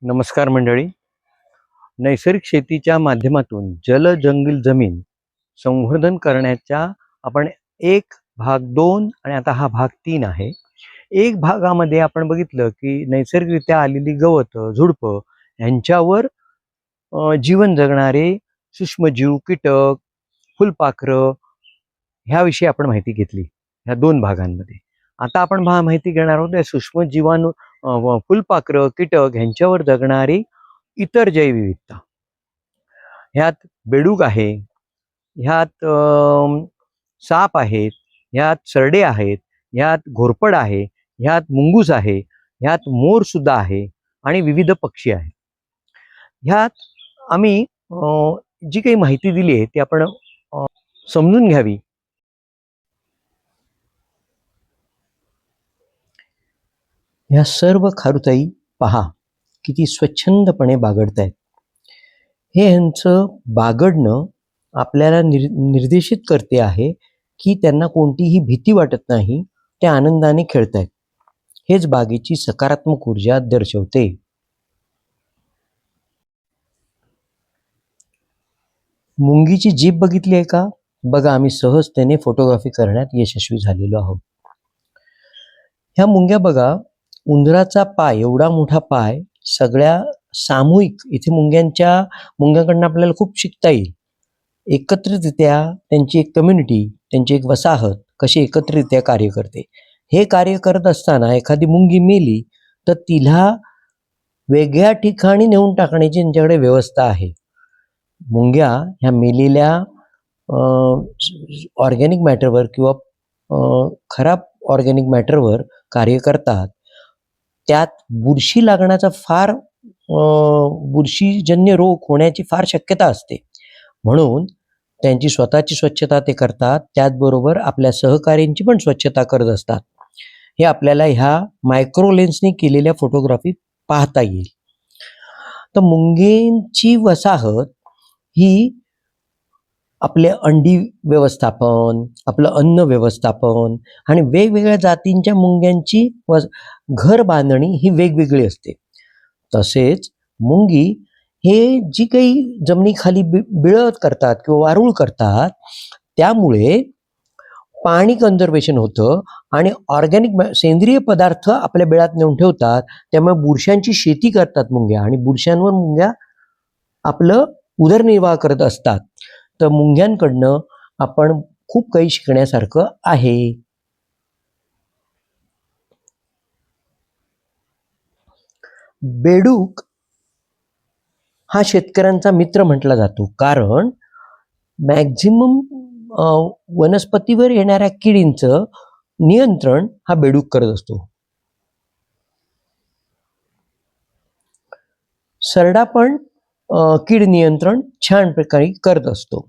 नमस्कार मंडळी. नैसर्गिक शेतीच्या माध्यमातून जल जंगल जमीन संवर्धन करण्याच्या आपण एक भाग 2 आणि आता हा भाग 3 आहे. एक भागामध्ये आपण बघितलं की नैसर्गिकरित्या आलेली गवत झुडपं यांच्यावर जीवन जगणारे सूक्ष्मजीव, कीटक, फुलपाखरं ह्याविषयी आपण माहिती घेतली ह्या 2 भागांमध्ये. आता आपण माहिती घेणार आहोत या सूक्ष्म जीवाणू, फुलपाखरं, कीटक ह्यांच्यावर जगणारी इतर जैवविविधता. ह्यात बेडूक आहे, ह्यात साप आहेत, ह्यात सरडे आहेत, ह्यात घोरपड आहे, ह्यात मुंगूस आहे, ह्यात मोर सुद्धा आहे आणि विविध पक्षी आहेत. ह्यात आम्ही जी काही माहिती दिली आहे ती आपण समजून घ्यावी. ह्या सर्व खारुताई पहा किती स्वच्छंदपणे बागडतायत. हे ह्यांचं बागडणं आपल्याला निर्देशित करते आहे की त्यांना कोणतीही भीती वाटत नाही, ते आनंदाने खेळतायत. हेच बागेची सकारात्मक ऊर्जा दर्शवते. मुंगीची जीभ बघितली आहे का? बघा, आम्ही सहजतेने फोटोग्राफी करण्यात यशस्वी झालेलो आहोत. ह्या मुंग्या बघा, उंदराचा पाय एवढा मोठा पाय सगळ्या सामूहिक इथे मुंग्यांकडनं आपल्याला खूप शिकता येईल. एकत्रितरित्या त्यांची एक कम्युनिटी, त्यांची एक वसाहत कशी एकत्रितरित्या कार्य करते. हे कार्य करत असताना एखादी मुंगी मेली तर तिला वेगळ्या ठिकाणी नेऊन टाकण्याची त्यांच्याकडे व्यवस्था आहे. मुंग्या ह्या मेलेल्या ऑर्गॅनिक मॅटरवर किंवा खराब ऑर्गॅनिक मॅटरवर कार्य करतात. त्यात बुरशी लागण्याचा बुरशीजन्य रोग होण्याची फार शक्यता असते. म्हणून त्यांची स्वतःची स्वच्छता ते करतात, त्याचबरोबर आपल्या सहकार्यांची पण स्वच्छता करत असतात. हे आपल्याला ह्या मायक्रो लेन्सने केलेल्या फोटोग्राफीत पाहता येईल. तर मुंगींची वसाहत ही आपले अंडी व्यवस्थापन, आपलं अन्न व्यवस्थापन आणि वेगवेगळ्या जातींच्या मुंग्यांची घर बांधणी ही वेगवेगळी असते. तसेच मुंगी हे जी काही जमिनीखाली बिळत करतात किंवा वारूळ करतात, त्यामुळे पाणी कन्झर्वेशन होतं आणि ऑर्गॅनिक सेंद्रिय पदार्थ आपल्या बिळात नेऊन ठेवतात. त्यामुळे बुरशांची शेती करतात मुंग्या आणि बुरशांवर मुंग्या आपलं उदरनिर्वाह करत असतात. तर मुंग्यांकडनं आपण खूप काही शिकण्यासारखं आहे. बेडूक हा शेतकऱ्यांचा मित्र म्हटला जातो, कारण मॅक्झिमम वनस्पतीवर येणाऱ्या किडींचं नियंत्रण हा बेडूक करत असतो. सरडा पण कीड नियंत्रण छान प्रकारे करत असतो.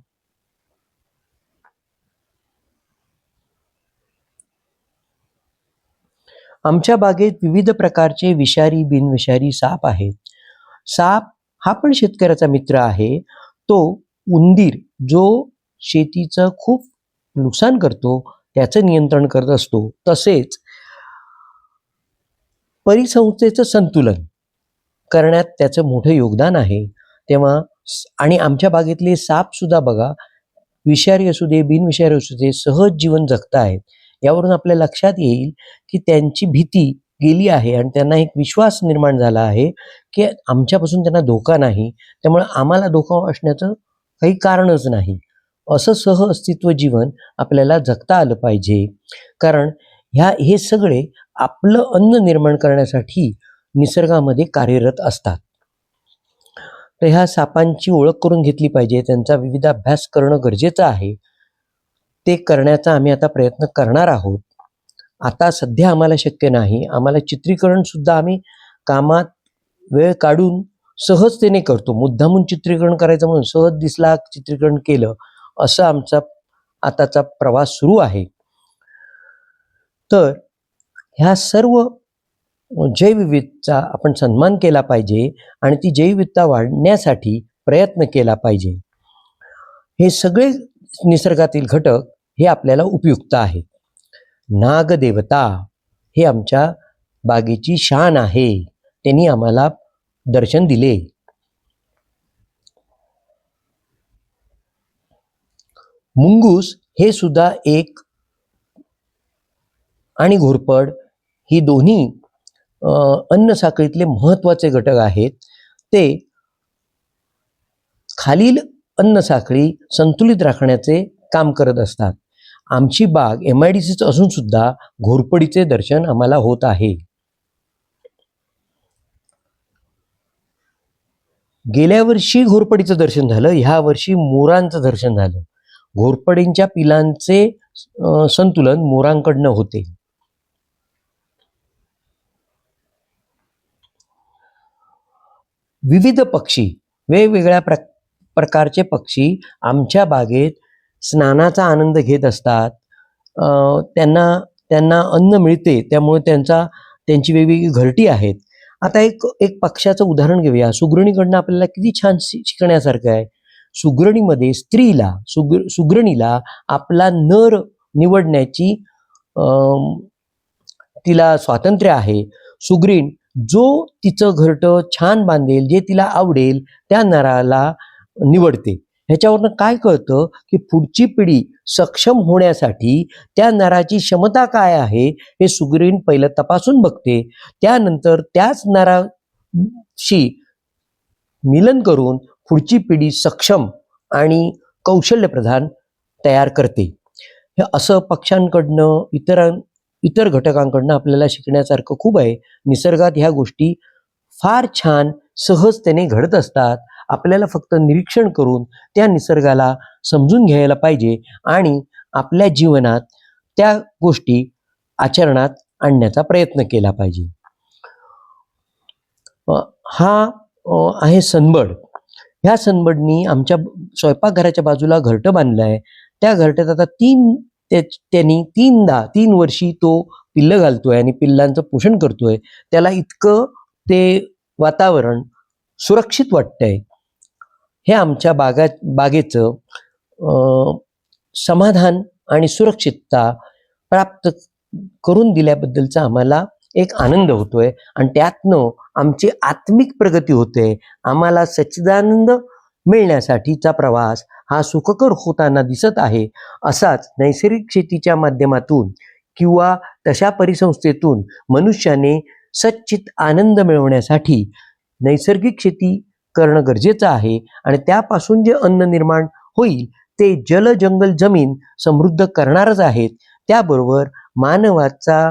आमच्या बागेत विविध प्रकारचे विषारी बिनविषारी साप आहेत. साप हा पण शेतकऱ्याचा मित्र आहे. तो उंदीर जो शेतीचं खूप नुकसान करतो त्याचं नियंत्रण करत असतो. तसेच परिसंस्थेचं संतुलन करण्यात त्याचं मोठं योगदान आहे. तेव्हा आणि आमच्या बागेतले साप सुद्धा बघा, विषारी असू दे बिनविषारी असू दे, सहज जीवन जगत आहेत. यावरून आपल्या लक्षात येईल की त्यांची भीती गेली आहे आणि त्यांना एक विश्वास निर्माण झाला आहे की आमच्यापासून त्यांना धोका नाही, त्यामुळे आम्हाला धोका असण्याचं काही कारणच नाही. असं सह अस्तित्व जीवन आपल्याला जगता आलं पाहिजे, कारण हे सगळे आपलं अन्न निर्माण करण्यासाठी निसर्गामध्ये कार्यरत असतात. तर ह्या सापांची ओळख करून घेतली पाहिजे, त्यांचा विविध अभ्यास करणं गरजेचं आहे. ते करण्याचा आम्ही आता प्रयत्न करणार आहोत. आता सध्या आम्हाला शक्य नाही. आम्हाला चित्रीकरण सुद्धा आम्ही कामात वेळ काढून सहजतेने करतो. मुद्दामून चित्रीकरण करायचं म्हणून सहज दिसला चित्रीकरण केलं, असं आमचा आताचा प्रवास सुरू आहे. तर ह्या सर्व जैवविविधतेचा आपण सन्मान केला पाहिजे आणि ती जैवविविधता वाढण्यासाठी प्रयत्न केला पाहिजे. हे सगळे निसर्गातील घटक हे आपल्याला उपयुक्त आहेत. नागदेवता हे आमच्या बागेची शान आहे. त्यांनी आम्हाला दर्शन दिले. मुंगूस हे सुद्धा एक आणि घोरपड ही दोन्ही अन्न साखळीतले महत्त्वाचे घटक आहेत. ते खालील अन्न साखळी संतुलित राखण्याचे काम करत असतात. आमची बाग MIDCच असून सुद्धा घोरपडीचे दर्शन आम्हाला होत आहे. गेल्या वर्षी घोरपडीचं दर्शन झालं, ह्या वर्षी मोरांचं दर्शन झालं. घोरपडींच्या पिलांचे संतुलन मोरांकडनं होते. विविध पक्षी, वेगवेगळ्या प्रकारचे पक्षी आमच्या बागेत स्नानाचा आनंद घेत असतात. त्यांना अन्न मिळते, त्यामुळे त्यांची वेगवेगळी घरटी आहेत. आता एक पक्षाचं उदाहरण घेऊया. सुगरणीकडनं आपल्याला किती छान शिकण्यासारखं आहे. सुगरणीमध्ये सुगरणीला आपला नर निवडण्याची तिला स्वातंत्र्य आहे. सुगरीण जो तिचं घरटं छान बांधेल, जे तिला आवडेल त्या नराला निवडते. ह्याच्यावरनं काय कळतं की पुढची पिढी सक्षम होण्यासाठी त्या नराची क्षमता काय आहे हे सुगरीण पहिलं तपासून बघते. त्यानंतर त्याच नराशी मिलन करून पुढची पिढी सक्षम आणि कौशल्यप्रधान तयार करते. हे असं पक्ष्यांकडनं इतर घटकांकडनं आपल्याला शिकण्यासारखं खूप आहे. निसर्गात ह्या गोष्टी फार छान सहजतेने घडत असतात. आपल्याला फक्त निरीक्षण करून त्या निसर्गाला समजून घ्यायला पाहिजे आणि आपल्या जीवनात त्या गोष्टी आचरणात आणण्याचा प्रयत्न केला पाहिजे. हा आहे सनबर्ड. ह्या सनबर्डनी आमच्या स्वयंपाकघराच्या बाजूला घरटं बांधलं आहे. त्या घरट्यात आता त्यांनी 3 वर्षी तो पिल्लं घालतोय आणि पिल्लांचं पोषण करतोय. त्याला इतकं ते वातावरण सुरक्षित वाटतंय. हे आमच्या बागेचं समाधान आणि सुरक्षितता प्राप्त करून दिल्याबद्दलचा आम्हाला एक आनंद होतोय आणि त्यातनं आमची आत्मिक प्रगती होते. आम्हाला सच्चिदानंद मिळण्यासाठीचा प्रवास हा सुखकर होताना दिसत आहे. असाच नैसर्गिक शेतीच्या माध्यमातून किंवा तशा परिसंस्थेतून मनुष्याने सच्चित आनंद मिळवण्यासाठी नैसर्गिक शेती करणं गरजेचं आहे. आणि त्यापासून जे अन्न निर्माण होईल ते जल जंगल जमीन समृद्ध करणारच आहेत. त्याबरोबर मानवाचा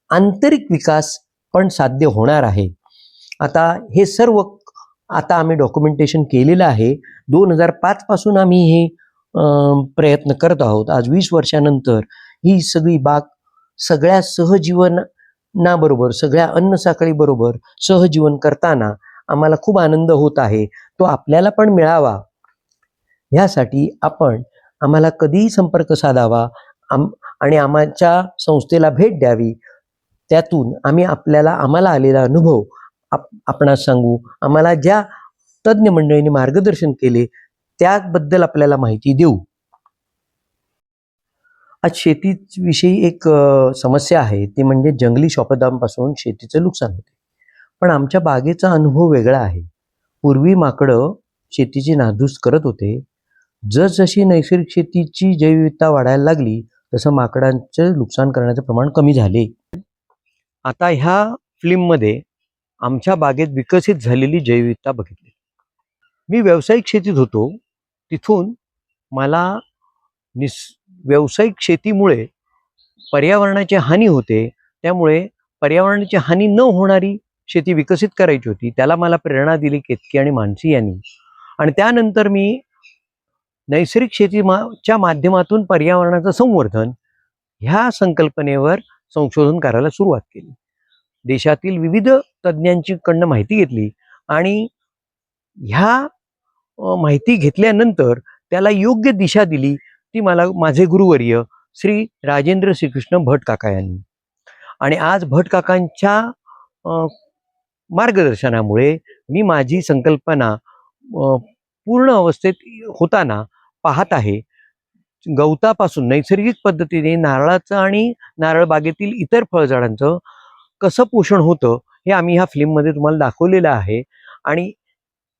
आंतरिक विकास पण साध्य होणार आहे. आता हे सर्व आम्ही डॉक्युमेंटेशन केलेलं आहे. 2005 पासून आम्ही हे प्रयत्न करत आहोत. आज 20 वर्षानंतर ही सगळी बाग सगळ्या सहजीवनाबरोबर, सगळ्या अन्न साखळीबरोबर सहजीवन करताना आम्हाला खूप आनंद होत आहे. तो आपल्याला पण मिळावा ह्यासाठी आम्हाला कधीही संपर्क साधावा आणि आमच्या संस्थेला भेट द्यावी. त्यातून आम्हाला आलेला अनुभव आपणास सांगू. आम्हाला ज्या तज्ज्ञ मंडळींनी मार्गदर्शन केले त्याबद्दल आपल्याला माहिती देऊ. आज शेतीविषयी एक समस्या आहे, ती म्हणजे जंगली शॉपदांपासून शेतीचं नुकसान होते. पण आमच्या बागेचा अनुभव वेगळा आहे. पूर्वी माकडं शेतीची नासधूस करत होते. जसजशी नैसर्गिक शेतीची जैवविविधता वाढायला लागली तसं माकडांचं नुकसान करण्याचं प्रमाण कमी झाले. आता ह्या फिल्ममध्ये आमच्या बागेत विकसित झालेली जैवविविधता बघितली. मी व्यावसायिक शेतीत होतो, तिथून मला व्यावसायिक शेतीमुळे पर्यावरणाची हानी होते. त्यामुळे पर्यावरणाची हानी न होणारी शेती विकसित करायची होती. त्याला मला प्रेरणा दिली केतकी आणि मानसी यांनी. आणि त्यानंतर मी नैसर्गिक शेतीच्या माध्यमातून पर्यावरणाचं संवर्धन ह्या संकल्पनेवर संशोधन करायला सुरुवात केली. देशातील विविध तज्ज्ञांची कडनं माहिती घेतली आणि ह्या माहिती घेतल्यानंतर त्याला योग्य दिशा दिली. ती मला माझे गुरुवर्य श्री राजेंद्र श्रीकृष्ण भट काका यांनी. आणि आज भट काकांच्या मार्गदर्शनामुळे मी माझी संकल्पना पूर्ण अवस्थेत होताना पाहत आहे. गवतापासून नैसर्गिक पद्धतीने नारळाचं आणि नारळ बागेतील इतर फळझाडांचं कसं पोषण होतं हे आम्ही ह्या फिल्ममध्ये तुम्हाला दाखवलेलं आहे. आणि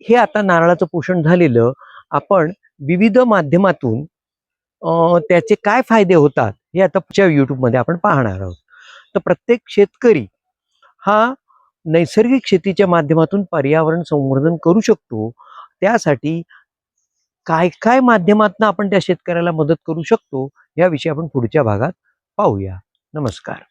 हे आता नारळाचं पोषण झालेलं आपण विविध माध्यमातून त्याचे काय फायदे होतात हे आता पुढच्या यूट्यूबमध्ये आपण पाहणार आहोत. तर प्रत्येक शेतकरी हा नैसर्गिक शेतीच्या माध्यमातून पर्यावरण संवर्धन करू शकतो. त्यासाठी काय काय माध्यमातून आपण त्या शेतकऱ्याला मदत करू शकतो याविषयी आपण पुढच्या भागात पाहूया. नमस्कार.